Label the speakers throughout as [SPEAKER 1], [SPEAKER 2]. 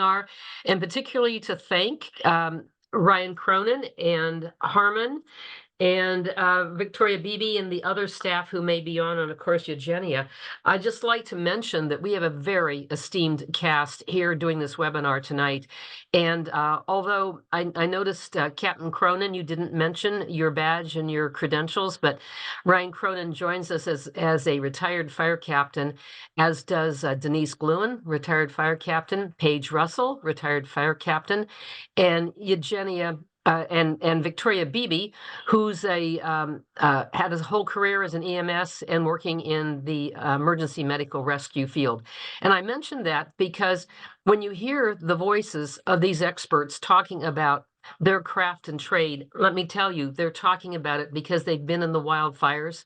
[SPEAKER 1] webinar, and particularly to thank Ryan Cronin and Harmon and Victoria Beebe and the other staff who may be on, and of course, Eugenia. I'd just like to mention that we have a very esteemed cast here doing this webinar tonight. And although I noticed, Captain Cronin, you didn't mention your badge and your credentials, but Ryan Cronin joins us as a retired fire captain, as does Denise Gluen, retired fire captain, Paige Russell, retired fire captain, and Eugenia and Victoria Beebe, who's had his whole career as an EMS and working in the emergency medical rescue field. And I mentioned that because when you hear the voices of these experts talking about their craft and trade, let me tell you, they're talking about it because they've been in the wildfires.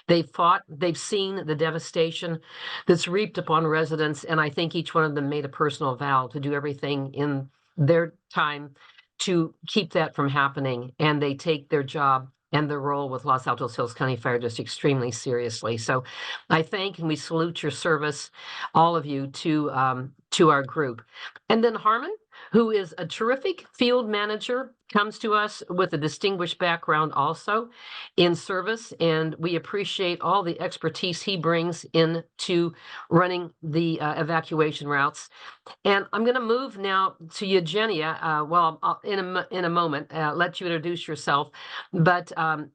[SPEAKER 1] They've fought, they've seen the devastation that's reaped upon residents, and I think each one of them made a personal vow to do everything in their time to keep that from happening, and they take their job and their role with Los Altos Hills County Fire District extremely seriously. So I thank and we salute your service, all of you, to our group. And then Harmon, who is a terrific field manager, comes to us with a distinguished background also in service, and we appreciate all the expertise he brings into running the evacuation routes. And I'm going to move now to Eugenia. In a moment, let you introduce yourself. But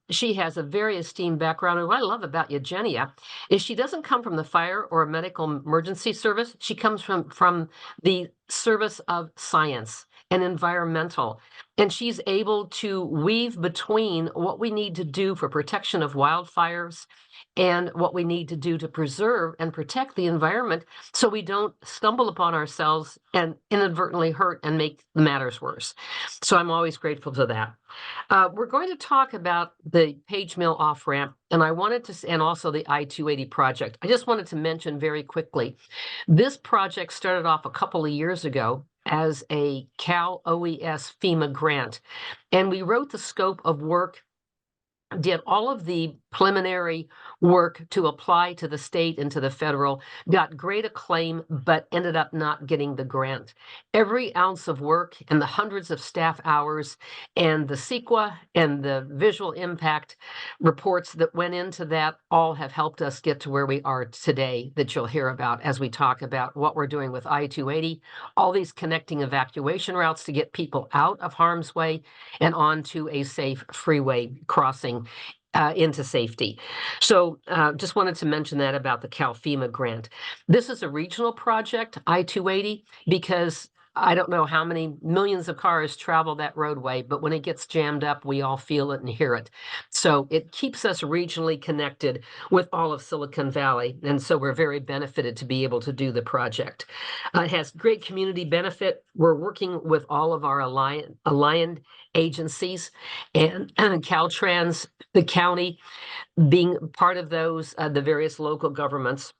[SPEAKER 1] she has a very esteemed background. And what I love about Eugenia is she doesn't come from the fire or medical emergency service. She comes from the service of science and environmental. And she's able to weave between what we need to do for protection of wildfires and what we need to do to preserve and protect the environment so we don't stumble upon ourselves and inadvertently hurt and make the matters worse. So I'm always grateful to that. We're going to talk about the Page Mill off-ramp, and and also the I-280 project. I just wanted to mention very quickly, this project started off a couple of years ago as a Cal OES FEMA grant, and we wrote the scope of work, did all of the preliminary work to apply to the state and to the federal, got great acclaim, but ended up not getting the grant. Every ounce of work and the hundreds of staff hours and the CEQA and the visual impact reports that went into that all have helped us get to where we are today, that you'll hear about as we talk about what we're doing with I-280, all these connecting evacuation routes to get people out of harm's way and onto a safe freeway crossing into safety. So just wanted to mention that about the Cal FEMA grant. This is a regional project, I-280, because I don't know how many millions of cars travel that roadway, but when it gets jammed up, we all feel it and hear it. So it keeps us regionally connected with all of Silicon Valley. And so we're very benefited to be able to do the project. It has great community benefit. We're working with all of our aligned agencies and Caltrans, the county, being part of those, the various local governments.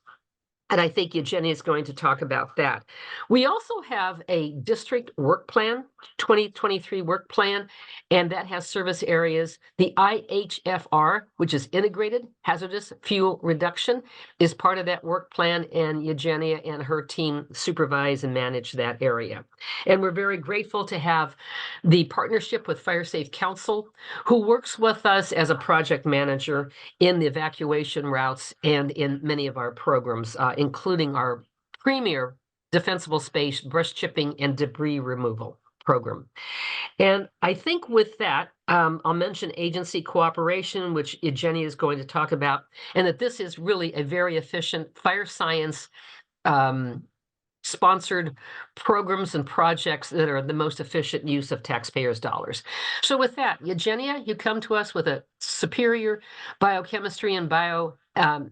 [SPEAKER 1] And I think Eugenia is going to talk about that. We also have a district work plan, 2023 work plan, and that has service areas. The IHFR, which is Integrated Hazardous Fuel Reduction, is part of that work plan, and Eugenia and her team supervise and manage that area. And we're very grateful to have the partnership with Fire Safe Council, who works with us as a project manager in the evacuation routes and in many of our programs, including our premier defensible space brush chipping and debris removal program. And I think with that, I'll mention agency cooperation, which Eugenia is going to talk about, and that this is really a very efficient fire science sponsored programs and projects that are the most efficient use of taxpayers' dollars. So with that, Eugenia, you come to us with a superior biochemistry and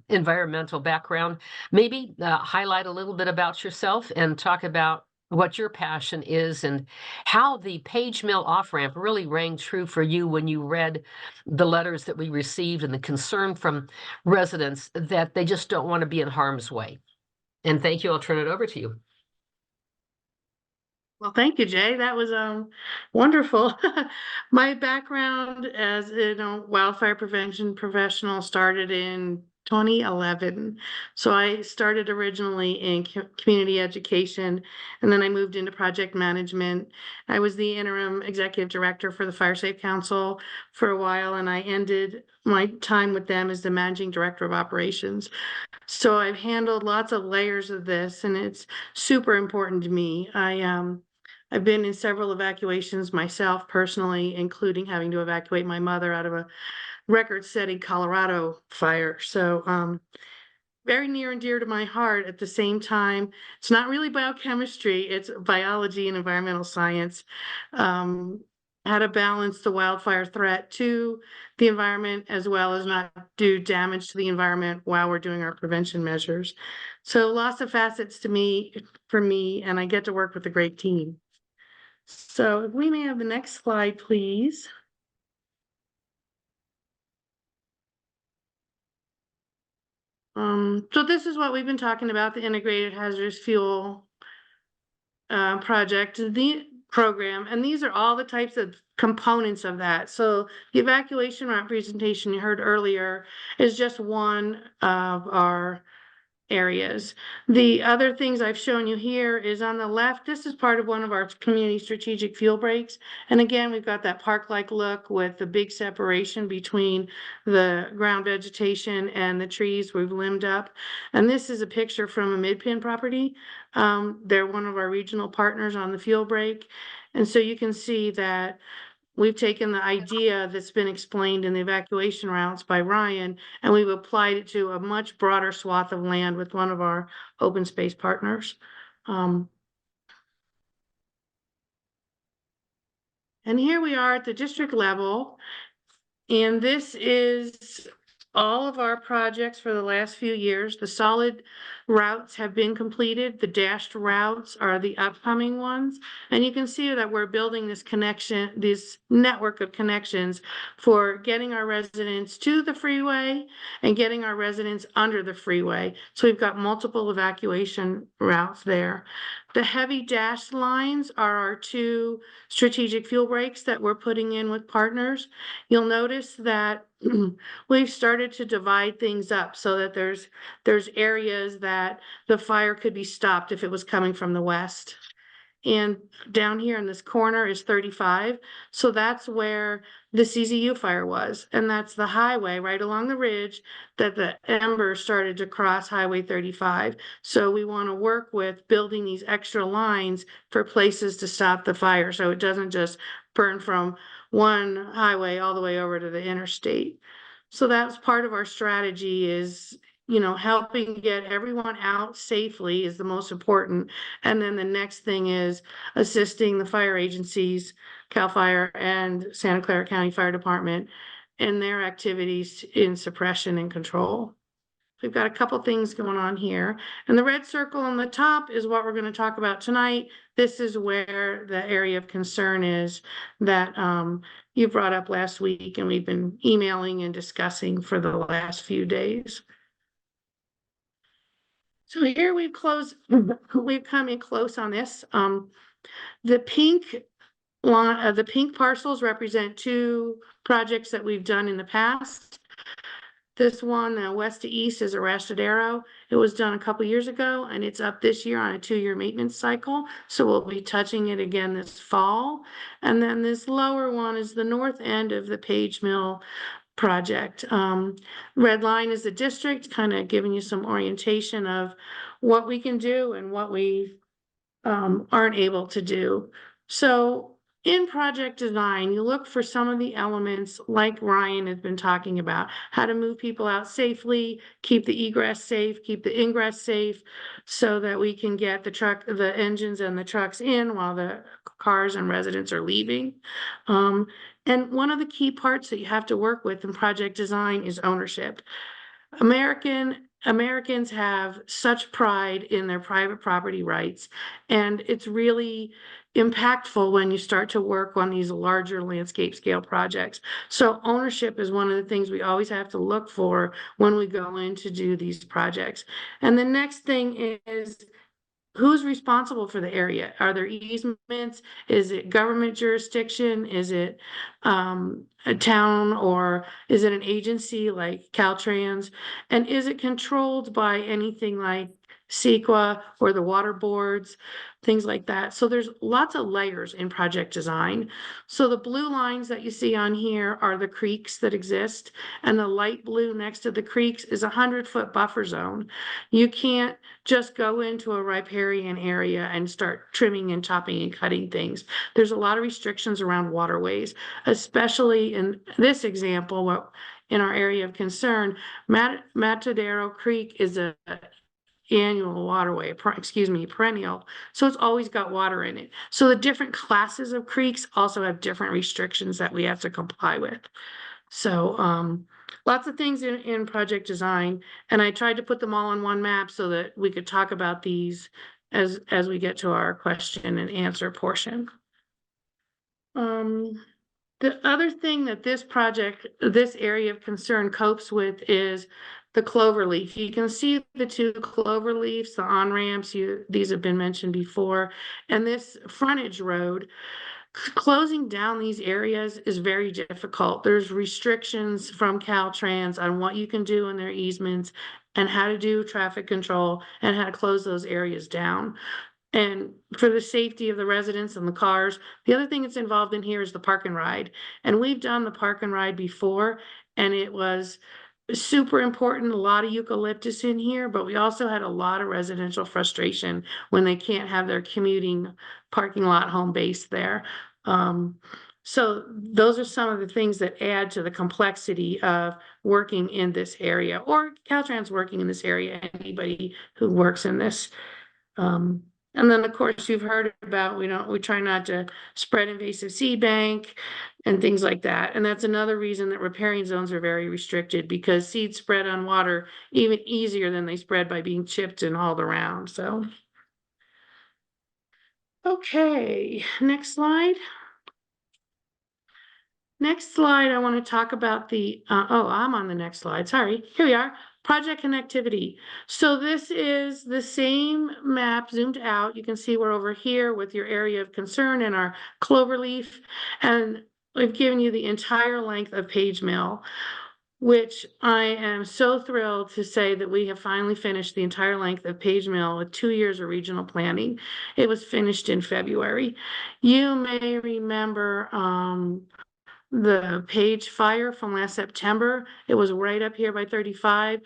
[SPEAKER 1] environmental background. Maybe highlight a little bit about yourself and talk about what your passion is and how the Page Mill off-ramp really rang true for you when you read the letters that we received and the concern from residents that they just don't want to be in harm's way. And thank you. I'll turn it over to you.
[SPEAKER 2] Well, thank you, Jay. That was wonderful. My background as wildfire prevention professional started in 2011. So I started originally in community education, and then I moved into project management. I was the interim executive director for the Fire Safe Council for a while, and I ended my time with them as the managing director of operations. So I've handled lots of layers of this, and it's super important to me. I've been in several evacuations myself personally, including having to evacuate my mother out of a record-setting Colorado fire. So very near and dear to my heart. At the same time, it's not really biochemistry, it's biology and environmental science. How to balance the wildfire threat to the environment as well as not do damage to the environment while we're doing our prevention measures. So lots of facets to me, for me, and I get to work with a great team. So if we may have the next slide, please. So this is what we've been talking about, the integrated hazardous fuel project, the program, and these are all the types of components of that. So the evacuation route presentation you heard earlier is just one of our areas. The other things I've shown you here is on the left, this is part of one of our community strategic fuel breaks. And again, we've got that park-like look with the big separation between the ground vegetation and the trees we've limbed up. And this is a picture from a Midpin property. They're one of our regional partners on the fuel break. And so you can see that we've taken the idea that's been explained in the evacuation routes by Ryan, and we've applied it to a much broader swath of land with one of our open space partners. And here we are at the district level, and this is all of our projects for the last few years. The solid routes have been completed. The dashed routes are the upcoming ones. And you can see that we're building this connection, this network of connections for getting our residents to the freeway and getting our residents under the freeway. So we've got multiple evacuation routes there. The heavy dashed lines are our two strategic fuel breaks that we're putting in with partners. You'll notice that we've started to divide things up so that there's areas that the fire could be stopped if it was coming from the west. And down here in this corner is 35. So that's where the CZU fire was. And that's the highway right along the ridge that the embers started to cross Highway 35. So we want to work with building these extra lines for places to stop the fire so it doesn't just burn from one highway all the way over to the interstate. So that's part of our strategy is, you know, helping get everyone out safely is the most important. And then the next thing is assisting the fire agencies, CAL FIRE and Santa Clara County Fire Department in their activities in suppression and control. We've got a couple things going on here. And the red circle on the top is what we're going to talk about tonight. This is where the area of concern is that you brought up last week and we've been emailing and discussing for the last few days. So here we've come in close on this. The pink line, the pink parcels represent two projects that we've done in the past. This one, west to east, is Arrested Arrow. It was done a couple years ago, and it's up this year on a 2-year maintenance cycle. So we'll be touching it again this fall. And then this lower one is the north end of the Page Mill project. Red line is the district, kind of giving you some orientation of what we can do and what we aren't able to do. So in project design, you look for some of the elements like Ryan has been talking about, how to move people out safely, keep the egress safe, keep the ingress safe, so that we can get the engines and the trucks in while the cars and residents are leaving. And one of the key parts that you have to work with in project design is ownership. Americans have such pride in their private property rights, and it's really impactful when you start to work on these larger landscape scale projects. So ownership is one of the things we always have to look for when we go in to do these projects. And the next thing is who's responsible for the area? Are there easements? Is it government jurisdiction? Is it a town, or is it an agency like Caltrans? And is it controlled by anything like CEQA or the water boards, things like that? So there's lots of layers in project design. So the blue lines that you see on here are the creeks that exist, and the light blue next to the creeks is a 100-foot buffer zone. You can't just go into a riparian area and start trimming and chopping and cutting things. There's a lot of restrictions around waterways, especially in this example, in our area of concern. Matadero Creek is a annual waterway, perennial. So it's always got water in it. So the different classes of creeks also have different restrictions that we have to comply with. So lots of things in project design, and I tried to put them all on one map so that we could talk about these as we get to our question and answer portion. The other thing that this area of concern copes with is the clover leaf. You can see the two clover leaves, the on-ramps, these have been mentioned before, and this frontage road. Closing down these areas is very difficult. There's restrictions from Caltrans on what you can do in their easements and how to do traffic control and how to close those areas down. And for the safety of the residents and the cars, the other thing that's involved in here is the park and ride. And we've done the park and ride before, and it was super important, a lot of eucalyptus in here, but we also had a lot of residential frustration when they can't have their commuting parking lot home base there. So those are some of the things that add to the complexity of working in this area, or Caltrans working in this area, anybody who works in this. And then, of course, you've heard about, we try not to spread invasive seed bank and things like that. And that's another reason that riparian zones are very restricted, because seeds spread on water even easier than they spread by being chipped and hauled around. So, okay, next slide. Next slide, I want to talk about I'm on the next slide. Sorry, here we are. Project connectivity. So this is the same map zoomed out. You can see we're over here with your area of concern and our cloverleaf. And we've given you the entire length of Page Mill, which I am so thrilled to say that we have finally finished the entire length of Page Mill with 2 years of regional planning. It was finished in February. You may remember the Page fire from last September. It was right up here by 35,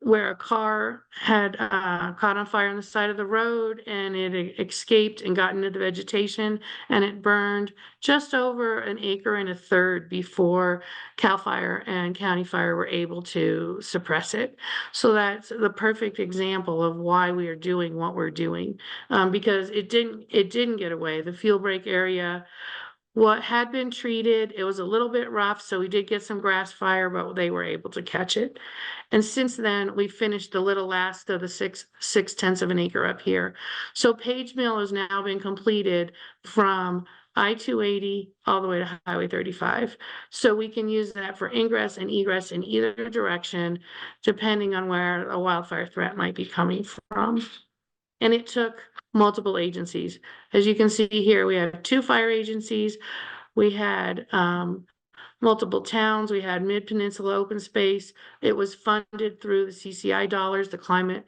[SPEAKER 2] where a car had caught on fire on the side of the road, and it escaped and got into the vegetation, and it burned just over 1.33 acres before CAL FIRE and County Fire were able to suppress it. So that's the perfect example of why we are doing what we're doing, because it didn't get away. The fuel break area, what had been treated, it was a little bit rough, so we did get some grass fire, but they were able to catch it. And since then, we finished the little last of the 6/10 of an acre up here. So Page Mill has now been completed from I-280 all the way to Highway 35. So we can use that for ingress and egress in either direction, depending on where a wildfire threat might be coming from. And it took multiple agencies. As you can see here, we have 2 fire agencies. We had multiple towns. We had Mid-Peninsula Open Space. It was funded through the CCI dollars, the climate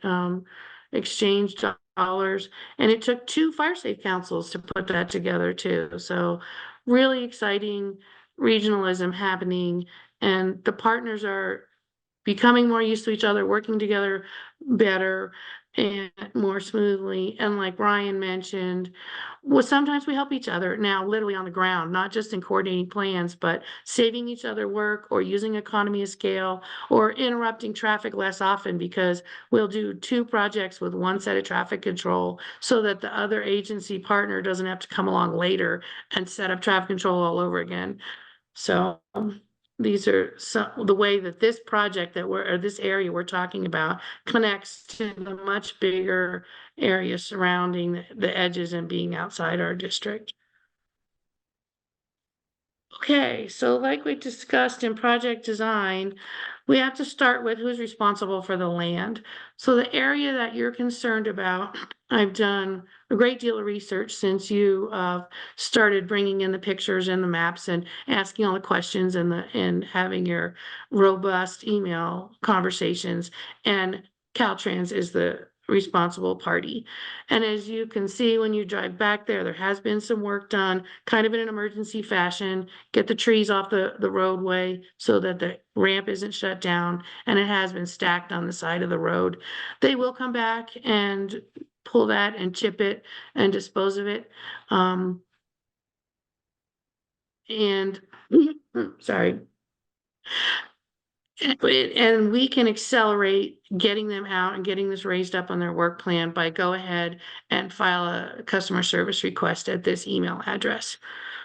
[SPEAKER 2] exchange dollars. And it took 2 fire safe councils to put that together too. So really exciting regionalism happening. And the partners are becoming more used to each other, working together better and more smoothly. And like Ryan mentioned, well, sometimes we help each other now, literally on the ground, not just in coordinating plans, but saving each other work, or using economy of scale, or interrupting traffic less often, because we'll do 2 projects with 1 set of traffic control so that the other agency partner doesn't have to come along later and set up traffic control all over again. So these are the way that this project this area we're talking about connects to the much bigger area surrounding the edges and being outside our district. Okay, so like we discussed in project design, we have to start with who's responsible for the land. So the area that you're concerned about, I've done a great deal of research since you started bringing in the pictures and the maps and asking all the questions and having your robust email conversations. And Caltrans is the responsible party. And as you can see, when you drive back there, there has been some work done, kind of in an emergency fashion, get the trees off the roadway so that the ramp isn't shut down, and it has been stacked on the side of the road. They will come back and pull that and chip it and dispose of it. And sorry. And we can accelerate getting them out and getting this raised up on their work plan by go ahead and file a customer service request at this email address.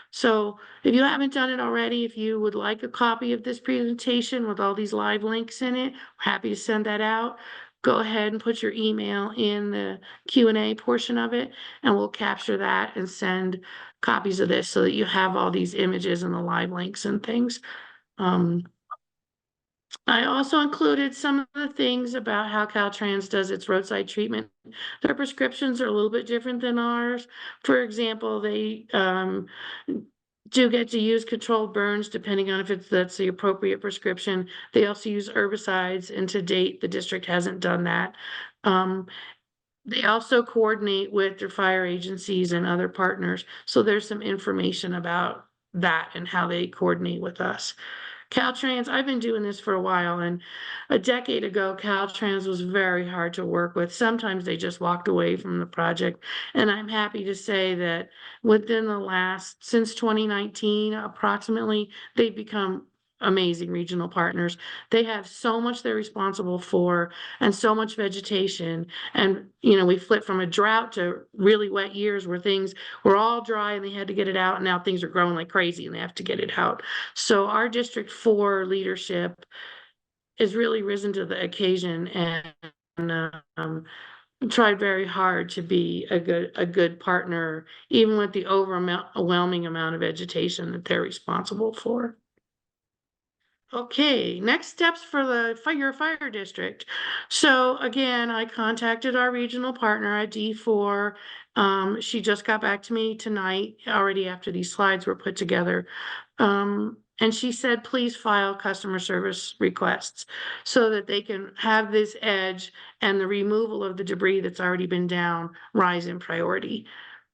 [SPEAKER 2] So if you haven't done it already, if you would like a copy of this presentation with all these live links in it, we're happy to send that out. Go ahead and put your email in the Q&A portion of it, and we'll capture that and send copies of this so that you have all these images and the live links and things. I also included some of the things about how Caltrans does its roadside treatment. Their prescriptions are a little bit different than ours. For example, they do get to use controlled burns depending on if that's the appropriate prescription. They also use herbicides, and to date, the district hasn't done that. They also coordinate with their fire agencies and other partners. So there's some information about that and how they coordinate with us. Caltrans, I've been doing this for a while, and a decade ago, Caltrans was very hard to work with. Sometimes they just walked away from the project. And I'm happy to say that within since 2019, approximately, they've become amazing regional partners. They have so much they're responsible for and so much vegetation. And, we flipped from a drought to really wet years where things were all dry and they had to get it out. And now things are growing like crazy and they have to get it out. So our District 4 leadership has really risen to the occasion and tried very hard to be a good partner, even with the overwhelming amount of vegetation that they're responsible for. Okay, next steps for your fire district. So again, I contacted our regional partner at D4. She just got back to me tonight, already after these slides were put together. And she said, please file customer service requests so that they can have this edge and the removal of the debris that's already been down rise in priority.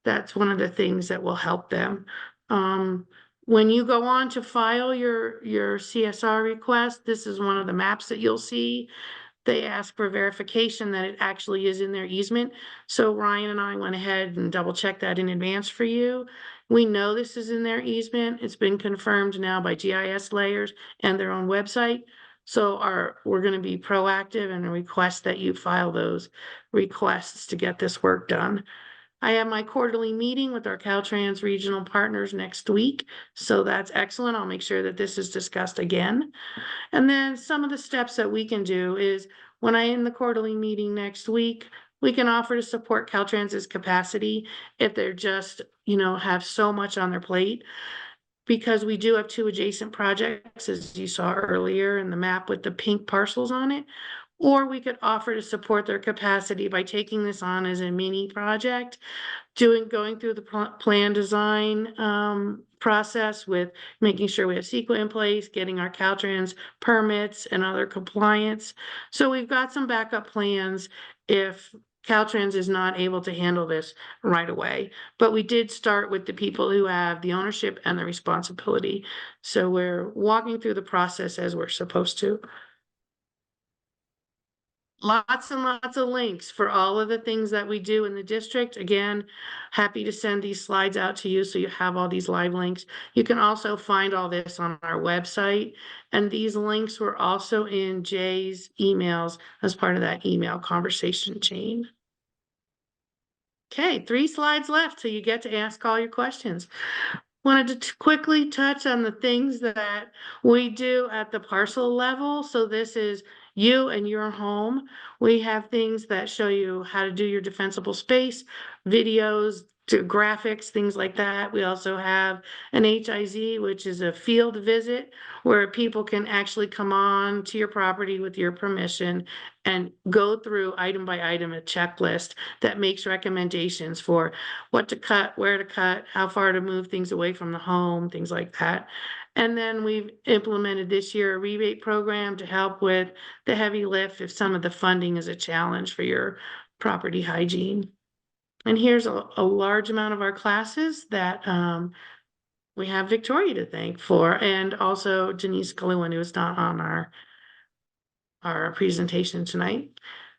[SPEAKER 2] That's one of the things that will help them. When you go on to file your CSR request, this is one of the maps that you'll see. They ask for verification that it actually is in their easement. So Ryan and I went ahead and double checked that in advance for you. We know this is in their easement. It's been confirmed now by GIS layers and their own website. So we're going to be proactive and request that you file those requests to get this work done. I have my quarterly meeting with our Caltrans regional partners next week, so that's excellent. I'll make sure that this is discussed again. And then some of the steps that we can do is when I end the quarterly meeting next week, we can offer to support Caltrans's capacity if they're just, have so much on their plate. Because we do have 2 adjacent projects, as you saw earlier in the map with the pink parcels on it. Or we could offer to support their capacity by taking this on as a mini project, going through the plan design process with making sure we have CEQA in place, getting our Caltrans permits and other compliance. So we've got some backup plans if Caltrans is not able to handle this right away. But we did start with the people who have the ownership and the responsibility. So we're walking through the process as we're supposed to. Lots and lots of links for all of the things that we do in the district. Again, happy to send these slides out to you so you have all these live links. You can also find all this on our website. And these links were also in Jay's emails as part of that email conversation chain. Okay, 3 slides left till you get to ask all your questions. Wanted to quickly touch on the things that we do at the parcel level. So this is you and your home. We have things that show you how to do your defensible space, videos, to graphics, things like that. We also have an HIZ, which is a field visit where people can actually come on to your property with your permission and go through item by item a checklist that makes recommendations for what to cut, where to cut, how far to move things away from the home, things like that. And then we've implemented this year a rebate program to help with the heavy lift if some of the funding is a challenge for your property hygiene. And here's a large amount of our classes that we have Victoria to thank for, and also Denise Galewin, who is not on our presentation tonight.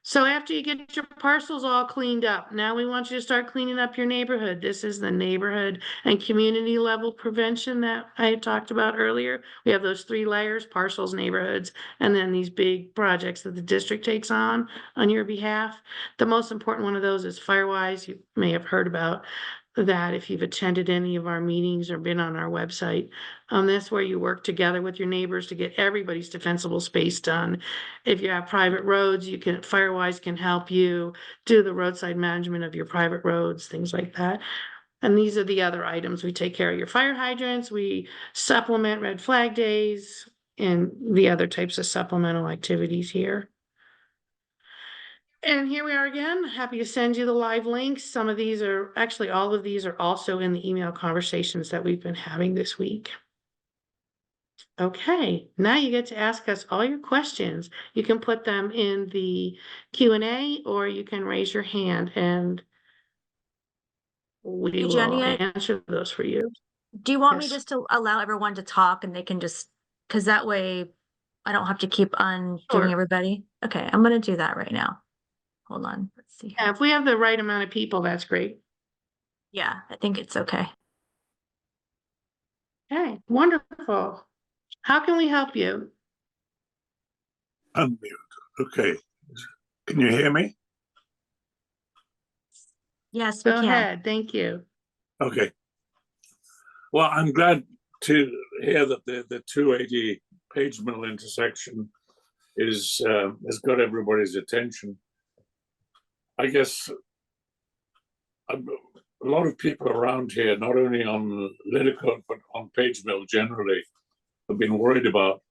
[SPEAKER 2] So after you get your parcels all cleaned up, now we want you to start cleaning up your neighborhood. This is the neighborhood and community level prevention that I had talked about earlier. We have those 3 layers: parcels, neighborhoods, and then these big projects that the district takes on your behalf. The most important one of those is Firewise. You may have heard about that if you've attended any of our meetings or been on our website. That's where you work together with your neighbors to get everybody's defensible space done. If you have private roads, Firewise can help you do the roadside management of your private roads, things like that. And these are the other items. We take care of your fire hydrants, we supplement red flag days, and the other types of supplemental activities here. And here we are again, happy to send you the live links. Some of these are, actually all of these are also in the email conversations that we've been having this week. Okay, now you get to ask us all your questions. You can put them in the Q&A or you can raise your hand and we will
[SPEAKER 3] Jenny,
[SPEAKER 2] answer those for you.
[SPEAKER 3] do you want me
[SPEAKER 2] Yes.
[SPEAKER 3] just to allow everyone to talk and they can just, because that way I don't have to keep on
[SPEAKER 2] Sure.
[SPEAKER 3] doing everybody? Okay, I'm going to do that right now. Hold on, let's see.
[SPEAKER 2] Yeah, if we have the right amount of people, that's great.
[SPEAKER 3] Yeah, I think it's okay.
[SPEAKER 2] Okay, wonderful. How can we help you?
[SPEAKER 4] Unmute. Okay. Can you hear me?
[SPEAKER 3] Yes, we
[SPEAKER 2] Go
[SPEAKER 3] can.
[SPEAKER 2] ahead, thank you.
[SPEAKER 4] Okay. Well, I'm glad to hear that the 280 page mill intersection is has got everybody's attention. I guess a lot of people around here, not only on Lidicote, but on page mill generally, have been worried about.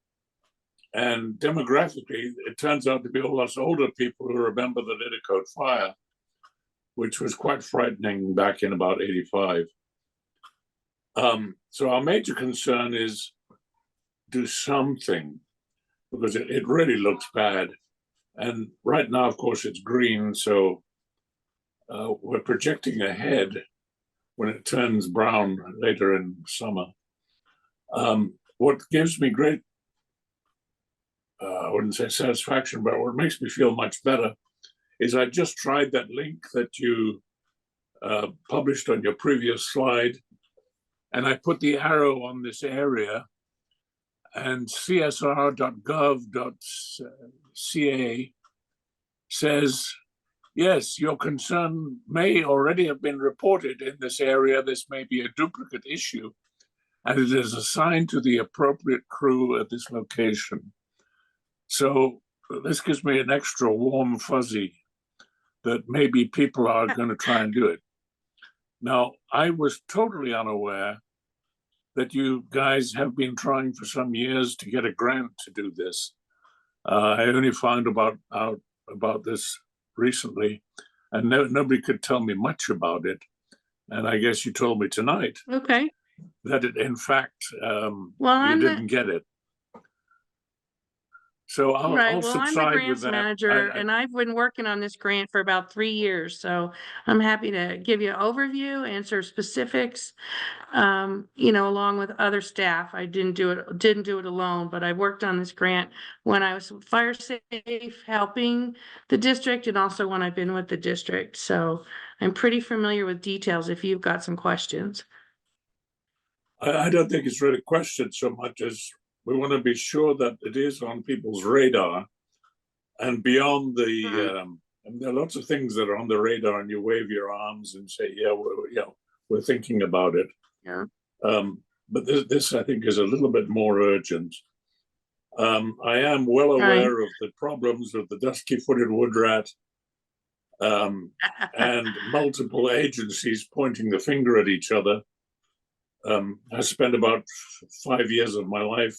[SPEAKER 4] And demographically, it turns out to be all us older people who remember the Lidicote fire, which was quite frightening back in about 85. So our major concern is do something, because it really looks bad. And right now, of course, it's green, so we're projecting ahead when it turns brown later in summer. What gives me great, I wouldn't say satisfaction, but what makes me feel much better is I just tried that link that you published on your previous slide, and I put the arrow on this area, and csr.gov.ca says, yes, your concern may already have been reported in this area. This may be a duplicate issue, and it is assigned to the appropriate crew at this location. So this gives me an extra warm fuzzy that maybe people are going to try and do it. Now, I was totally unaware that you guys have been trying for some years to get a grant to do this. I only found out about this recently, and nobody could tell me much about it. And I guess you told me tonight
[SPEAKER 2] Okay.
[SPEAKER 4] that it, in fact,
[SPEAKER 2] Well,
[SPEAKER 4] you didn't get it. So I'll
[SPEAKER 2] I'm the
[SPEAKER 4] subside with
[SPEAKER 2] grants
[SPEAKER 4] that.
[SPEAKER 2] manager, and I've been working on this grant for about 3 years, so I'm happy to give you an overview, answer specifics, along with other staff. I didn't do it alone, but I worked on this grant when I was fire safe, helping the district, and also when I've been with the district. So I'm pretty familiar with details if you've got some questions.
[SPEAKER 4] I don't think it's really a question so much as we want to be sure that it is on people's radar, and beyond the and there are lots of things that are on the radar, and you wave your arms and say, yeah, we're thinking about it.
[SPEAKER 2] Yeah.
[SPEAKER 4] But this I think is a little bit more urgent. I am well aware of the problems of the dusky-footed wood rat, and multiple agencies pointing the finger at each other. I spent about 5 years of my life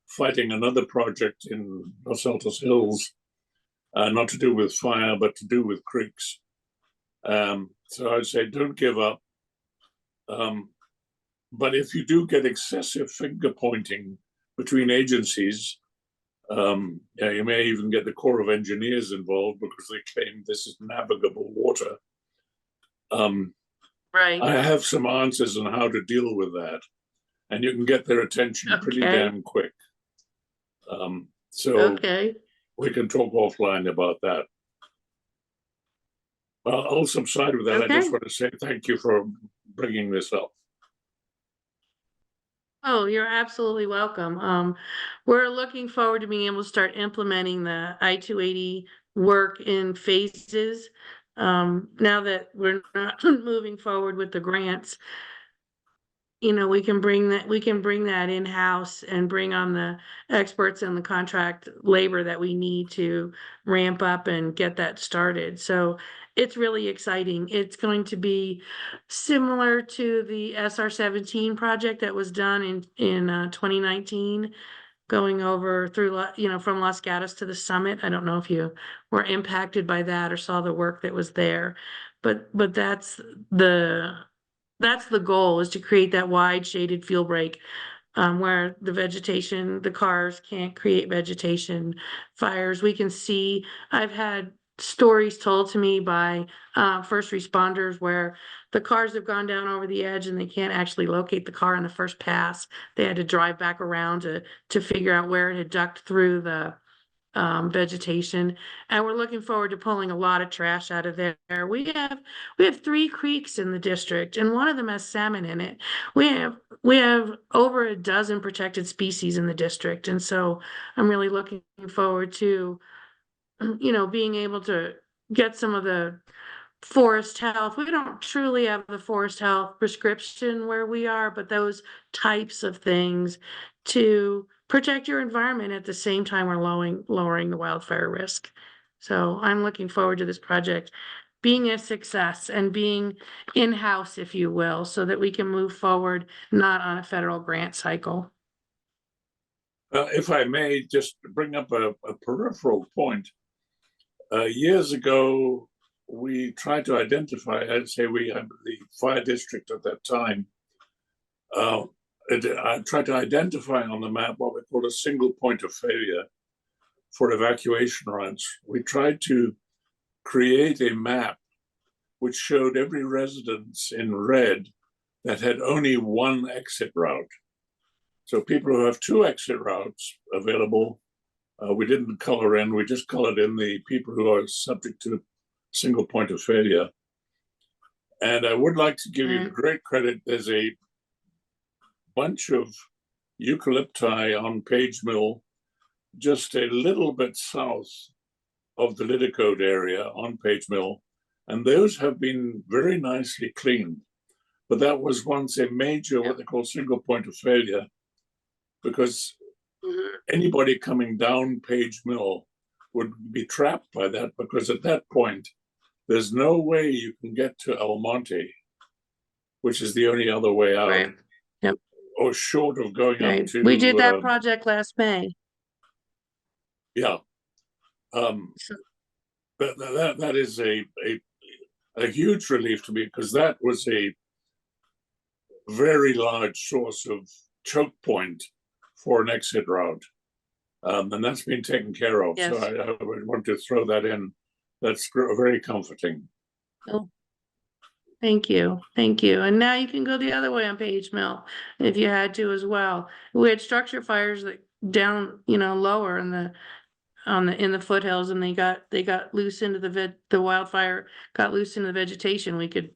[SPEAKER 4] fighting another project in Los Altos Hills, not to do with fire, but to do with creeks. So I'd say don't give up. But if you do get excessive finger pointing between agencies, yeah, you may even get the Corps of Engineers involved because they claim this is navigable water.
[SPEAKER 2] Right.
[SPEAKER 4] I have some answers on how to deal with that, and you can get their attention pretty
[SPEAKER 2] Okay.
[SPEAKER 4] damn quick. So
[SPEAKER 2] Okay.
[SPEAKER 4] we can talk offline about that. Well, I'll subside with that. I just
[SPEAKER 2] Okay.
[SPEAKER 4] want to say thank you for bringing this up.
[SPEAKER 2] Oh, you're absolutely welcome. We're looking forward to being able to start implementing the I-280 work in phases. Now that we're not moving forward with the grants, you know, we can bring that in-house and bring on the experts and the contract labor that we need to ramp up and get that started. So it's really exciting. It's going to be similar to the SR-17 project that was done in 2019, going over through, you know, from Los Gatos to the summit. I don't know if you were impacted by that or saw the work that was there, but that's the goal, is to create that wide shaded field break, where the vegetation, the cars can't create vegetation fires. We can see, I've had stories told to me by first responders where the cars have gone down over the edge and they can't actually locate the car on the first pass. They had to drive back around to figure out where it had ducked through the vegetation, and we're looking forward to pulling a lot of trash out of there. We have 3 creeks in the district, and one of them has salmon in it. We have over a dozen protected species in the district, and so I'm really looking forward to, you know, being able to get some of the forest health. We don't truly have the forest health prescription where we are, but those types of things to protect your environment at the same time we're lowering the wildfire risk. So I'm looking forward to this project being a success and being in-house, if you will, so that we can move forward, not on a federal grant cycle.
[SPEAKER 4] If I may just bring up a peripheral point. Years ago, we tried to identify, I'd say we had the fire district at that time. I tried to identify on the map what we call a single point of failure for evacuation routes. We tried to create a map which showed every residence in red that had only one exit route. So people who have 2 exit routes available, we didn't color in, we just colored in the people who are subject to single point of failure. And I would like to give you the great credit. There's a bunch of eucalypti on Page Mill, just a little bit south of the Lidicode area on Page Mill, and those have been very nicely cleaned. But that was once a major, what they call single point of failure, because anybody coming down Page Mill would be trapped by that, because at that point, there's no way you can get to El Monte, which is the only other way out.
[SPEAKER 2] Right. Yep.
[SPEAKER 4] Or short of going
[SPEAKER 2] Right.
[SPEAKER 4] up to...
[SPEAKER 2] We did that project last May.
[SPEAKER 4] Yeah. That is a huge relief to me, because that was a very large source of choke point for an exit route. And that's been taken care of.
[SPEAKER 2] Yes.
[SPEAKER 4] So I would want to throw that in. That's very comforting.
[SPEAKER 2] Oh, thank you. Thank you. And now you can go the other way on Page Mill if you had to as well. We had structure fires that down, you know, lower in the foothills, and they got loose into the wildfire got loose into the vegetation. We could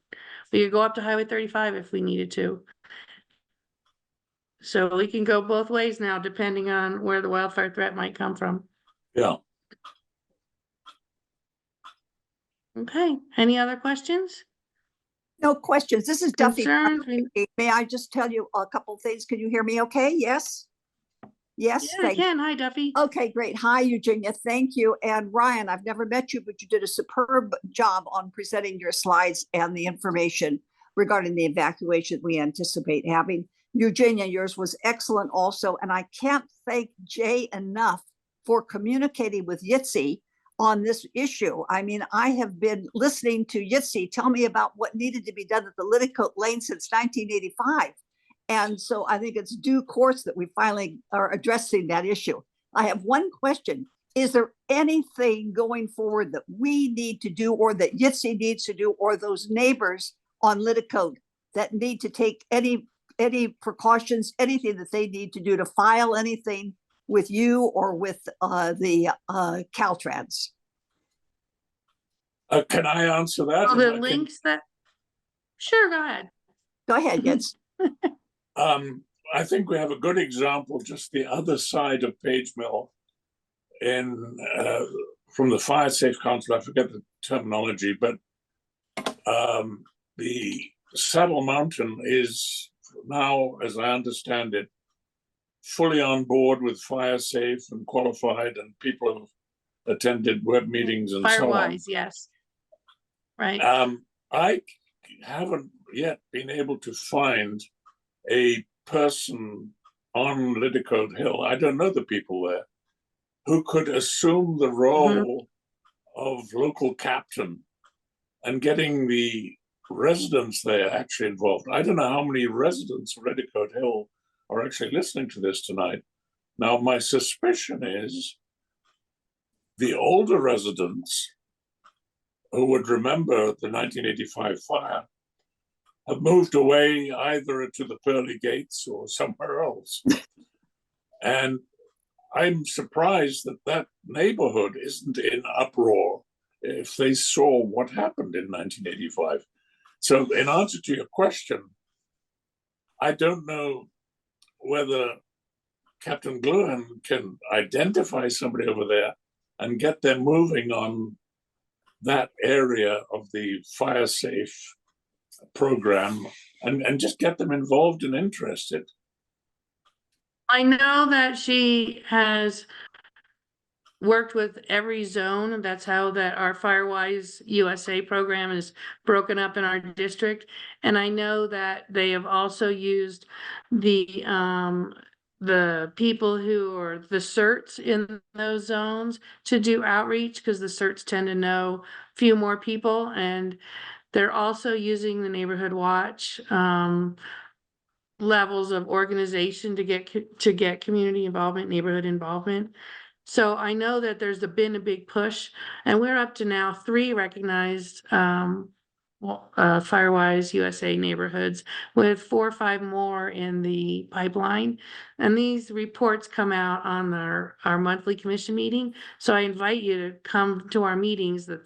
[SPEAKER 2] go up to Highway 35 if we needed to. So we can go both ways now, depending on where the wildfire threat might come from.
[SPEAKER 4] Yeah.
[SPEAKER 2] Okay, any other questions?
[SPEAKER 5] No questions. This is Duffy.
[SPEAKER 2] Concerns?
[SPEAKER 5] May I just tell you a couple of things? Can you hear me okay? Yes? Yes,
[SPEAKER 2] Yeah, I
[SPEAKER 5] thank
[SPEAKER 2] can. Hi, Duffy.
[SPEAKER 5] Okay, great. Hi, Eugenia. Thank you. And Ryan, I've never met you, but you did a superb job on presenting your slides and the information regarding the evacuation we anticipate having. Eugenia, yours was excellent also. And I can't thank Jay enough for communicating with Yitzi on this issue. I mean, I have been listening to Yitzi tell me about what needed to be done at the Litticoat Lane since 1985. And so I think it's due course that we finally are addressing that issue. I have one question. Is there anything going forward that we need to do or that Yitzi needs to do or those neighbors on Litticoat that need to take any precautions, anything that they need to do to file anything with you or with the Caltrans?
[SPEAKER 4] Can I answer that?
[SPEAKER 2] Oh,
[SPEAKER 4] If
[SPEAKER 2] the
[SPEAKER 4] I can-
[SPEAKER 2] links that, sure, go ahead.
[SPEAKER 5] Go ahead, Yitz.
[SPEAKER 4] I think we have a good example just the other side of Page Mill in from the Fire Safe Council. I forget the terminology, but the Saddle Mountain is now, as I understand it, fully on board with Fire Safe and qualified, and people have attended web meetings and so on.
[SPEAKER 2] Firewise, yes. Right.
[SPEAKER 4] I haven't yet been able to find a person on Litticoat Hill, I don't know the people there, who could assume the role of local captain and getting the residents there actually involved. I don't know how many residents of Litticoat Hill are actually listening to this tonight. Now, my suspicion is the older residents who would remember the 1985 fire have moved away either to the pearly gates or somewhere else. And I'm surprised that that neighborhood isn't in uproar if they saw what happened in 1985. So in answer to your question, I don't know whether Captain Gluhan can identify somebody over there and get them moving on that area of the fire safe program and just get them involved and interested.
[SPEAKER 2] I know that she has worked with every zone. That's how that our Firewise USA program is broken up in our district. And I know that they have also used the people who are the certs in those zones to do outreach, because the certs tend to know a few more people, and they're also using the neighborhood watch levels of organization to get community involvement, neighborhood involvement. So I know that there's been a big push, and we're up to now 3 recognized Firewise USA neighborhoods, with 4 or 5 more in the pipeline. And these reports come out on our monthly commission meeting. So I invite you to come to our meetings the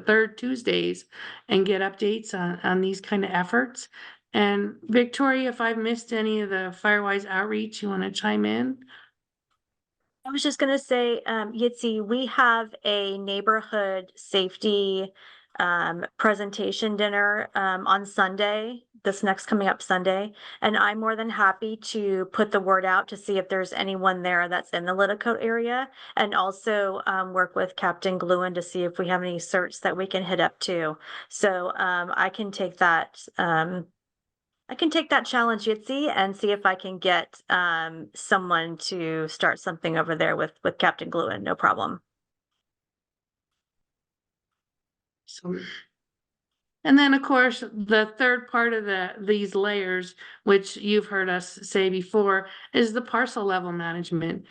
[SPEAKER 2] third Tuesdays and get updates on these kind of efforts. And Victoria, if I've missed any of the Firewise outreach, you want to chime in?
[SPEAKER 3] I was just gonna say, Yitzi, we have a neighborhood safety presentation dinner on Sunday, this next coming up Sunday. And I'm more than happy to put the word out to see if there's anyone there that's in the Litticoat area, and also work with Captain Gluhan to see if we have any certs that we can hit up to. So I can take that challenge, Yitzi, and see if I can get someone to start something over there with Captain Gluhan. No problem.
[SPEAKER 2] So, and then of course, the third part of these layers, which you've heard us say before, is the parcel level management.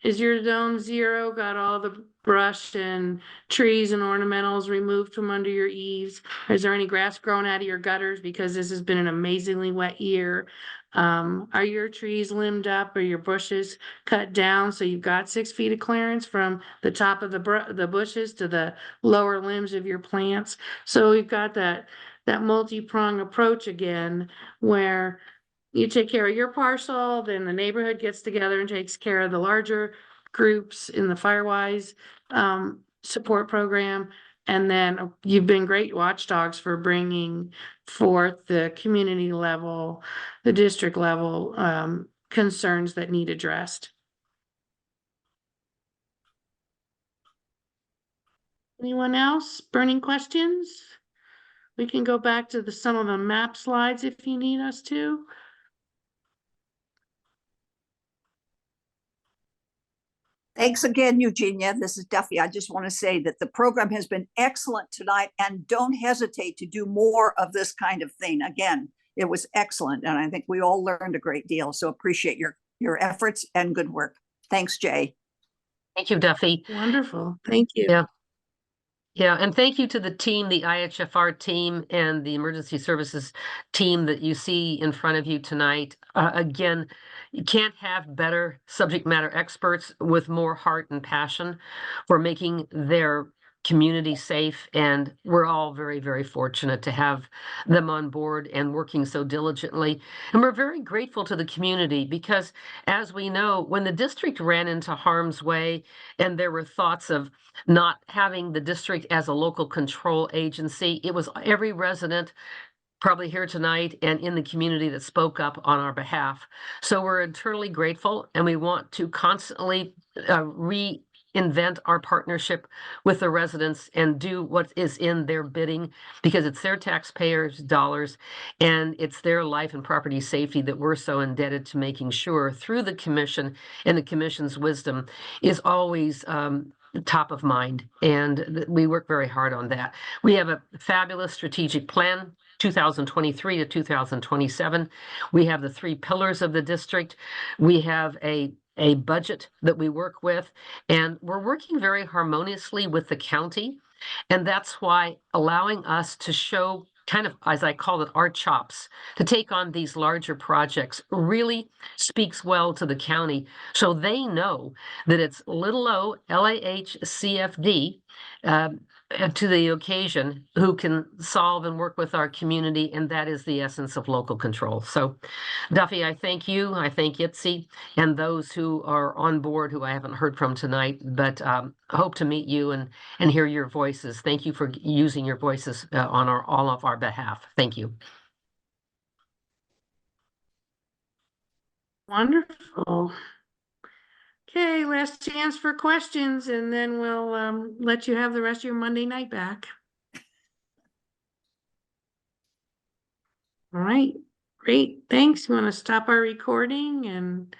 [SPEAKER 2] Is your zone 0 got all the brush and trees and ornamentals removed from under your eaves? Is there any grass growing out of your gutters because this has been an amazingly wet year? Are your trees limbed up or your bushes cut down so you've got 6 feet of clearance from the top of the bushes to the lower limbs of your plants? So we've got that multi-pronged approach again, where you take care of your parcel, then the neighborhood gets together and takes care of the larger groups in the Firewise support program. And then you've been great watchdogs for bringing forth the community level, the district level concerns that need addressed. Anyone else? Burning questions? We can go back to some of the map slides if you need us to.
[SPEAKER 5] Thanks again, Eugenia. This is Duffy. I just want to say that the program has been excellent tonight, and don't hesitate to do more of this kind of thing. Again, it was excellent, and I think we all learned a great deal. So appreciate your efforts and good work. Thanks, Jay.
[SPEAKER 1] Thank you, Duffy.
[SPEAKER 2] Wonderful. Thank you.
[SPEAKER 1] Yeah. Yeah, and thank you to the team, the IHFR team and the emergency services team that you see in front of you tonight. Again, you can't have better subject matter experts with more heart and passion for making their community safe, and we're all very, very fortunate to have them on board and working so diligently. And we're very grateful to the community because, as we know, when the district ran into harm's way and there were thoughts of not having the district as a local control agency, it was every resident probably here tonight and in the community that spoke up on our behalf. So we're eternally grateful, and we want to constantly reinvent our partnership with the residents and do what is in their bidding, because it's their taxpayers' dollars and it's their life and property safety that we're so indebted to making sure through the commission, and the commission's wisdom is always top of mind, and we work very hard on that. We have a fabulous strategic plan, 2023 to 2027. We have the 3 pillars of the district. We have a budget that we work with, and we're working very harmoniously with the county. And that's why allowing us to show kind of, as I call it, our chops to take on these larger projects really speaks well to the county. So they know that it's little o LAHCFD to the occasion who can solve and work with our community. And that is the essence of local control. So Duffy, I thank you. I thank Yitzi and those who are on board who I haven't heard from tonight, but hope to meet you and hear your voices. Thank you for using your voices on all of our behalf. Thank you.
[SPEAKER 2] Wonderful. Okay, last chance for questions, and then we'll let you have the rest of your Monday night back. All right, great. Thanks. You want to stop our recording and